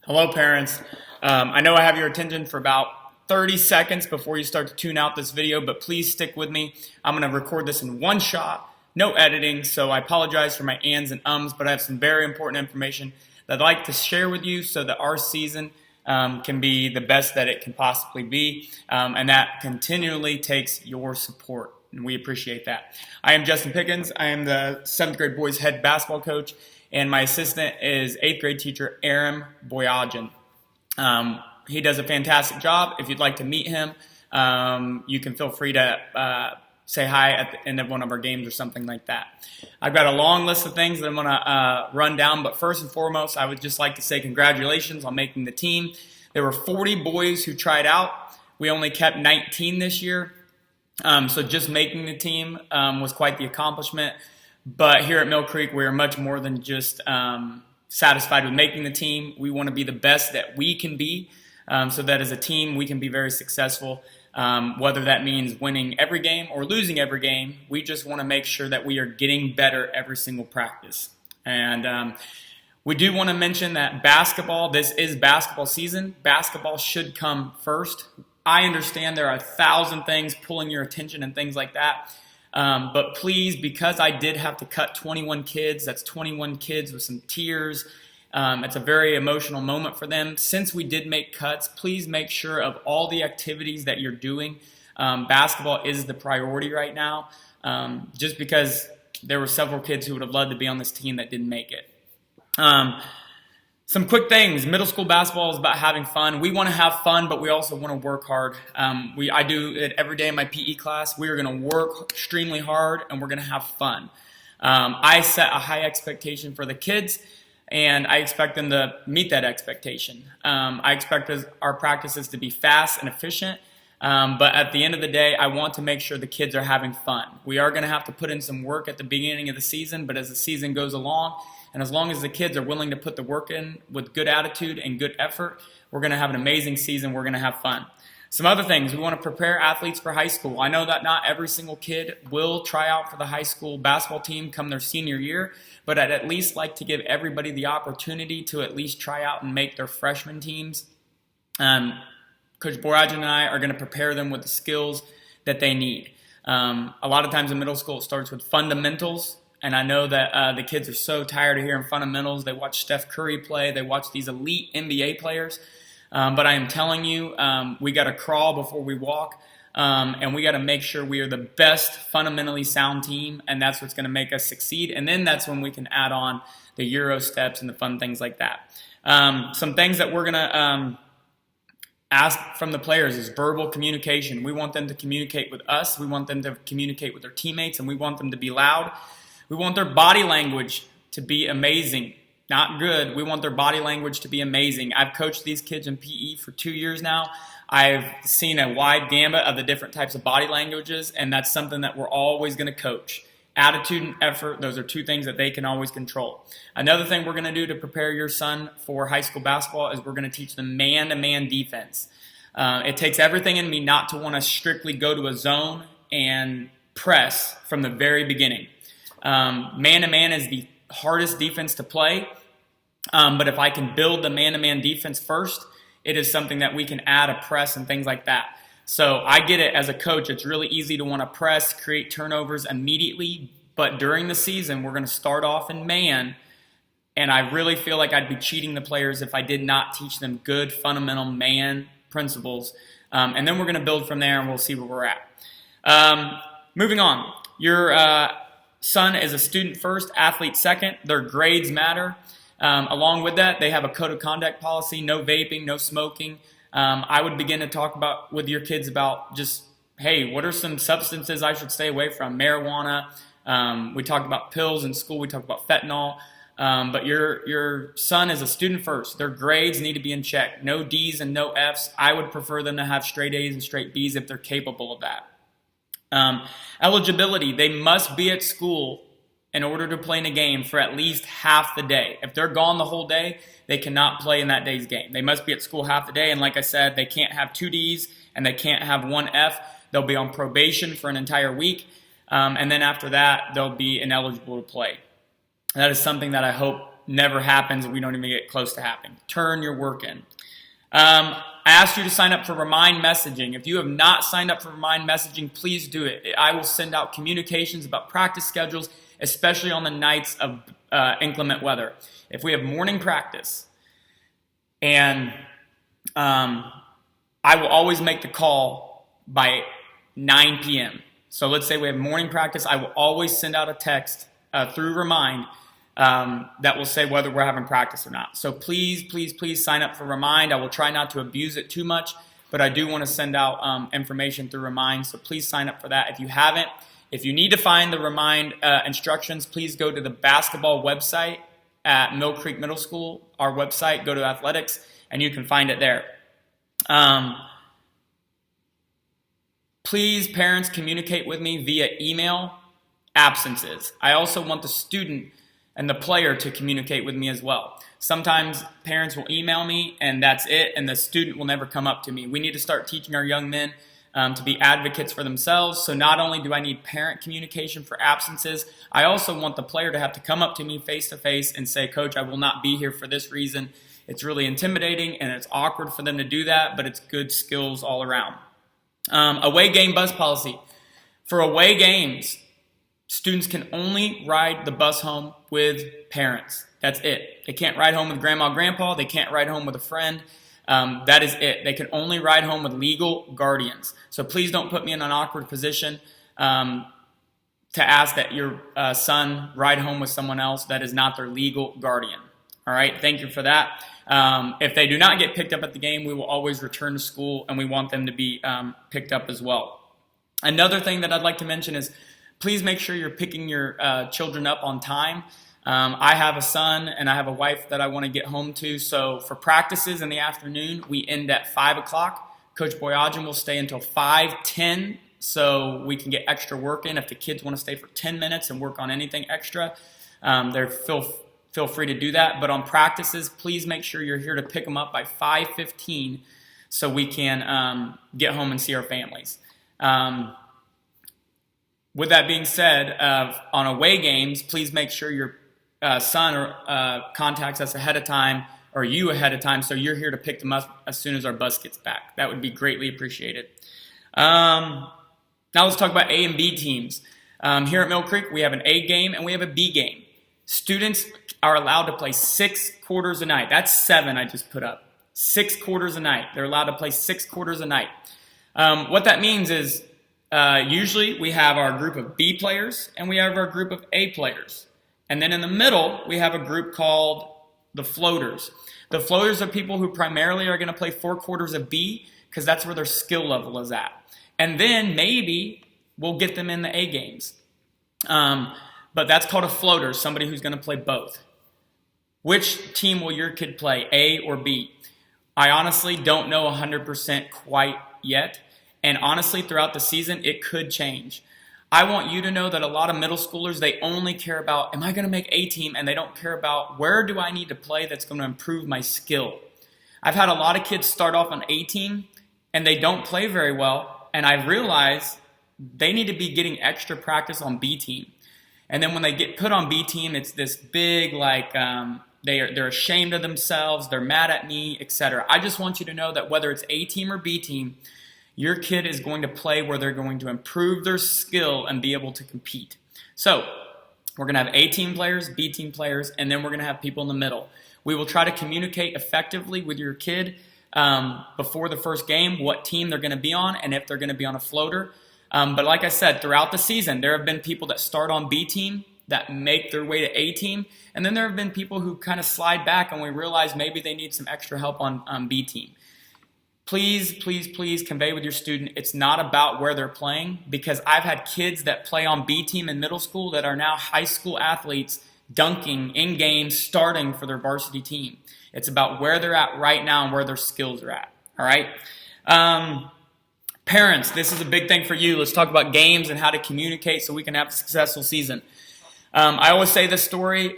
Hello, parents. I know I have your attention for about 30 seconds before you start to tune out this video, but please stick with me. I'm going to record this in one shot, no editing, so I apologize for my ands and ums, but I have some very important information that I'd like to share with you so that our season can be the best that it can possibly be, and that continually takes your support, and we appreciate that. I am Justin Pickens. I am the 7th grade boys head basketball coach, and my assistant is 8th grade teacher Aaron Boyajian. He does a fantastic job. If you'd like to meet him, you can feel free to say hi at the end of one of our games or something like that. I've got a long list of things that I'm going to run down, but first and foremost, I would just like to say congratulations on making the team. There were 40 boys who tried out. We only kept 19 this year, so just making the team was quite the accomplishment. But here at Mill Creek, we are much more than just satisfied with making the team. We want to be the best that we can be so that as a team we can be very successful. Whether that means winning every game or losing every game, we just want to make sure that we are getting better every single practice. And we do want to mention that basketball, this is basketball season. Basketball should come first. I understand there are 1,000 things pulling your attention and things like that. But please, because I did have to cut 21 kids, that's 21 kids with some tears. It's a very emotional moment for them. Since we did make cuts, please make sure of all the activities that you're doing. Basketball is the priority right now, just because there were several kids who would have loved to be on this team that didn't make it. Some quick things. Middle school basketball is about having fun. We want to have fun, but we also want to work hard. I do it every day in my PE class. We are going to work extremely hard, and we're going to have fun. I set a high expectation for the kids, and I expect them to meet that expectation. I expect our practices to be fast and efficient, but at the end of the day, I want to make sure the kids are having fun. We are going to have to put in some work at the beginning of the season, but as the season goes along, and as long as the kids are willing to put the work in with good attitude and good effort, we're going to have an amazing season. We're going to have fun. Some other things, we want to prepare athletes for high school. I know that not every single kid will try out for the high school basketball team come their senior year, but I'd at least like to give everybody the opportunity to at least try out and make their freshman teams. Coach Borajan and I are going to prepare them with the skills that they need. A lot of times in middle school, it starts with fundamentals. And I know that the kids are so tired of hearing fundamentals. They watch Steph Curry play. They watch these elite NBA players. But I am telling you, we got to crawl before we walk. And we got to make sure we are the best fundamentally sound team. And that's what's going to make us succeed. And then that's when we can add on the Euro steps and the fun things like that. Some things that we're going to ask from the players is verbal communication. We want them to communicate with us. We want them to communicate with their teammates. And we want them to be loud. We want their body language to be amazing, not good. We want their body language to be amazing. I've coached these kids in PE for 2 years now. I've seen a wide gamut of the different types of body languages, and that's something that we're always going to coach. Attitude and effort, those are two things that they can always control. Another thing we're going to do to prepare your son for high school basketball is we're going to teach them man-to-man defense. It takes everything in me not to want to strictly go to a zone and press from the very beginning. Man-to-man is the hardest defense to play, but if I can build the man-to-man defense first, it is something that we can add a press and things like that. So I get it as a coach. It's really easy to want to press, create turnovers immediately, but during the season, we're going to start off in man, and I really feel like I'd be cheating the players if I did not teach them good fundamental man principles, and then we're going to build from there, and we'll see where we're at. Moving on, your son is a student first, athlete second. Their grades matter. Along with that, they have a code of conduct policy, no vaping, no smoking. I would begin to talk with your kids about just, hey, what are some substances I should stay away from? Marijuana. We talked about pills in school. We talked about fentanyl. But your son is a student first. Their grades need to be in check. No D's and no F's. I would prefer them to have straight A's and straight B's if they're capable of that. Eligibility, they must be at school in order to play in a game for at least half the day. If they're gone the whole day, they cannot play in that day's game. They must be at school half the day, and like I said, they can't have 2 D's and they can't have 1 F. They'll be on probation for an entire week, and then after that, they'll be ineligible to play. That is something that I hope never happens, and we don't even get close to happening. Turn your work in. I asked you to sign up for Remind Messaging. If you have not signed up for Remind Messaging, please do it. I will send out communications about practice schedules, especially on the nights of inclement weather. If we have morning practice, and I will always make the call by 9 p.m. So let's say we have morning practice, I will always send out a text through Remind that will say whether we're having practice or not. So please, please, please sign up for Remind. I will try not to abuse it too much, but I do want to send out information through Remind. So please sign up for that if you haven't. If you need to find the Remind instructions, please go to the basketball website at Mill Creek Middle School, our website, go to athletics, and you can find it there. Please, parents, communicate with me via email absences. I also want the student and the player to communicate with me as well. Sometimes parents will email me and that's it, and the student will never come up to me. We need to start teaching our young men to be advocates for themselves. So not only do I need parent communication for absences, I also want the player to have to come up to me face to face and say, Coach, I will not be here for this reason. It's really intimidating and it's awkward for them to do that, but it's good skills all around. Away game bus policy. For away games, students can only ride the bus home with parents. That's it. They can't ride home with grandma, grandpa. They can't ride home with a friend. That is it. They can only ride home with legal guardians. So please don't put me in an awkward position to ask that your son ride home with someone else that is not their legal guardian. All right, thank you for that. If they do not get picked up at the game, we will always return to school, and we want them to be picked up as well. Another thing that I'd like to mention is please make sure you're picking your children up on time. I have a son and I have a wife that I want to get home to. So for practices in the afternoon, we end at 5 o'clock. Coach Boyajian will stay until 5:10 so we can get extra work in. If the kids want to stay for 10 minutes and work on anything extra, they're feel free to do that. But on practices, please make sure you're here to pick them up by 5:15 so we can get home and see our families. With that being said, on away games, please make sure your son contacts us ahead of time, or you ahead of time, so you're here to pick them up as soon as our bus gets back. That would be greatly appreciated. Now let's talk about A and B teams. Here at Mill Creek, we have an A game and we have a B game. Students are allowed to play 6 quarters a night. That's 7 I just put up. 6 quarters a night. They're allowed to play 6 quarters a night. What that means is usually we have our group of B players and we have our group of A players. And then in the middle, we have a group called the floaters. The floaters are people who primarily are going to play 4 quarters of B because that's where their skill level is at. And then maybe we'll get them in the A games. But that's called a floater, somebody who's going to play both. Which team will your kid play, A or B? I honestly don't know 100% quite yet. And honestly, throughout the season, it could change. I want you to know that a lot of middle schoolers, they only care about, am I going to make A team? And they don't care about, where do I need to play that's going to improve my skill? I've had a lot of kids start off on A team, and they don't play very well. And I realize they need to be getting extra practice on B team. And then when they get put on B team, it's this big, they're ashamed of themselves, they're mad at me, etc. I just want you to know that whether it's A team or B team, your kid is going to play where they're going to improve their skill and be able to compete. So we're going to have A team players, B team players, and then we're going to have people in the middle. We will try to communicate effectively with your kid before the first game what team they're going to be on and if they're going to be on a floater. But like I said, throughout the season, there have been people that start on B team that make their way to A team. And then there have been people who kind of slide back and we realize maybe they need some extra help on B team. Please, please, please convey with your student it's not about where they're playing, because I've had kids that play on B team in middle school that are now high school athletes dunking in games, starting for their varsity team. It's about where they're at right now and where their skills are at. All right? Parents, this is a big thing for you. Let's talk about games and how to communicate so we can have a successful season. I always say this story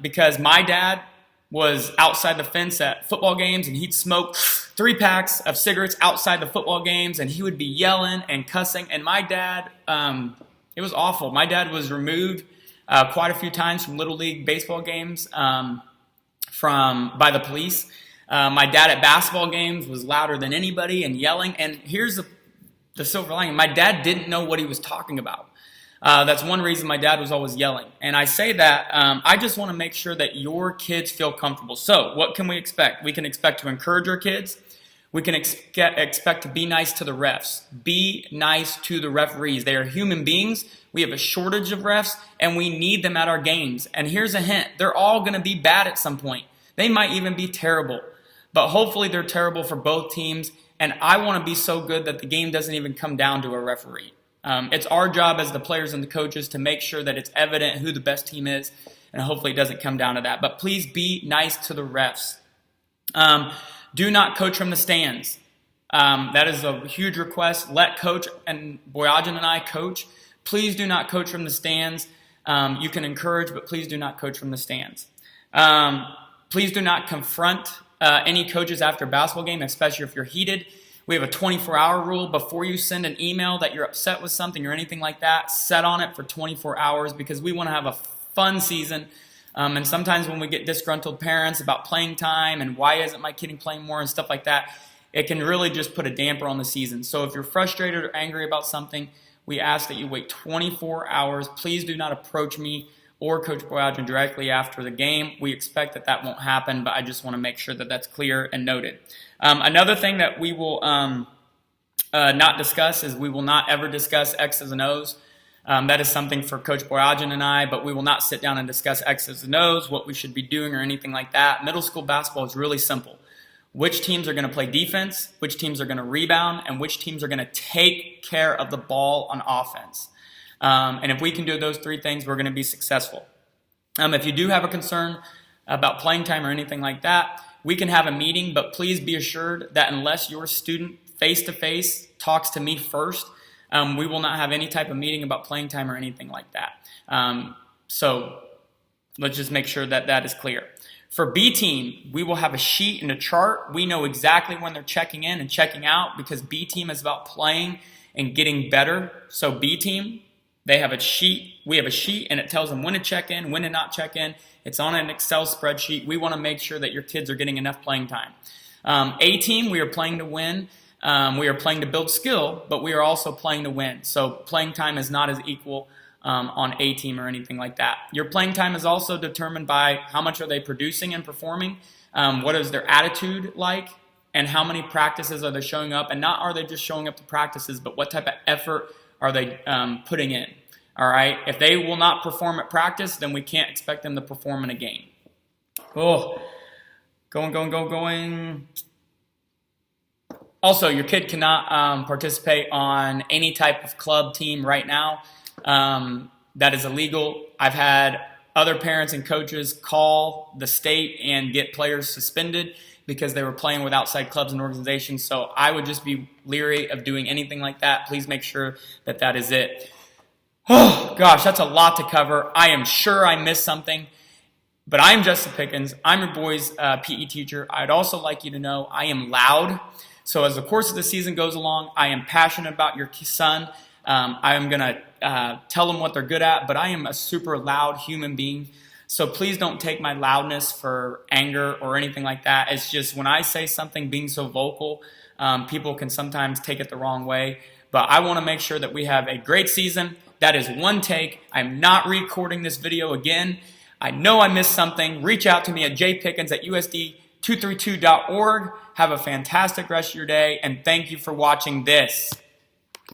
because my dad was outside the fence at football games, and he'd smoke 3 packs of cigarettes outside the football games, and he would be yelling and cussing. And my dad, it was awful. My dad was removed quite a few times from Little League baseball games by the police. My dad at basketball games was louder than anybody and yelling. And here's the silver lining. My dad didn't know what he was talking about. That's one reason my dad was always yelling. And I say that I just want to make sure that your kids feel comfortable. So what can we expect? We can expect to encourage our kids. We can expect to be nice to the refs. Be nice to the referees. They are human beings. We have a shortage of refs, and we need them at our games. And here's a hint. They're all going to be bad at some point. They might even be terrible. But hopefully they're terrible for both teams. And I want to be so good that the game doesn't even come down to a referee. It's our job as the players and the coaches to make sure that it's evident who the best team is. And hopefully it doesn't come down to that. But please be nice to the refs. Do not coach from the stands. That is a huge request. Let Coach and Boyajian and I coach. Please do not coach from the stands. You can encourage, but please do not coach from the stands. Please do not confront any coaches after a basketball game, especially if you're heated. We have a 24-hour rule. Before you send an email that you're upset with something or anything like that, set on it for 24 hours because we want to have a fun season. And sometimes when we get disgruntled parents about playing time and why isn't my kid playing more and stuff like that, it can really just put a damper on the season. So if you're frustrated or angry about something, we ask that you wait 24 hours. Please do not approach me or Coach Boyajian directly after the game. We expect that that won't happen, but I just want to make sure that that's clear and noted. Another thing that we will not discuss is we will not ever discuss X's and O's. That is something for Coach Boyajian and I, but we will not sit down and discuss X's and O's, what we should be doing or anything like that. Middle school basketball is really simple. Which teams are going to play defense, which teams are going to rebound, and which teams are going to take care of the ball on offense. And if we can do those three things, we're going to be successful. If you do have a concern about playing time or anything like that, we can have a meeting, but please be assured that unless your student face-to-face talks to me first, we will not have any type of meeting about playing time or anything like that. So let's just make sure that that is clear. For B team, we will have a sheet and a chart. We know exactly when they're checking in and checking out because B team is about playing and getting better. So B team, they have a sheet. We have a sheet and it tells them when to check in, when to not check in. It's on an Excel spreadsheet. We want to make sure that your kids are getting enough playing time. A team, we are playing to win. We are playing to build skill, but we are also playing to win. So playing time is not as equal on A team or anything like that. Your playing time is also determined by how much are they producing and performing, what is their attitude like, and how many practices are they showing up. And not are they just showing up to practices, but what type of effort are they putting in. All right. If they will not perform at practice, then we can't expect them to perform in a game. Oh, going. Also, your kid cannot participate on any type of club team right now. That is illegal. I've had other parents and coaches call the state and get players suspended because they were playing with outside clubs and organizations. So I would just be leery of doing anything like that. Please make sure that that is it. Oh, gosh, that's a lot to cover. I am sure I missed something. But I'm Justin Pickens. I'm your boys' PE teacher. I'd also like you to know I am loud. So as the course of the season goes along, I am passionate about your son. I am going to tell them what they're good at, but I am a super loud human being. So please don't take my loudness for anger or anything like that. It's just when I say something being so vocal, people can sometimes take it the wrong way. But I want to make sure that we have a great season. That is one take. I'm not recording this video again. I know I missed something. Reach out to me at jpickens@usd232.org. Have a fantastic rest of your day, and thank you for watching this.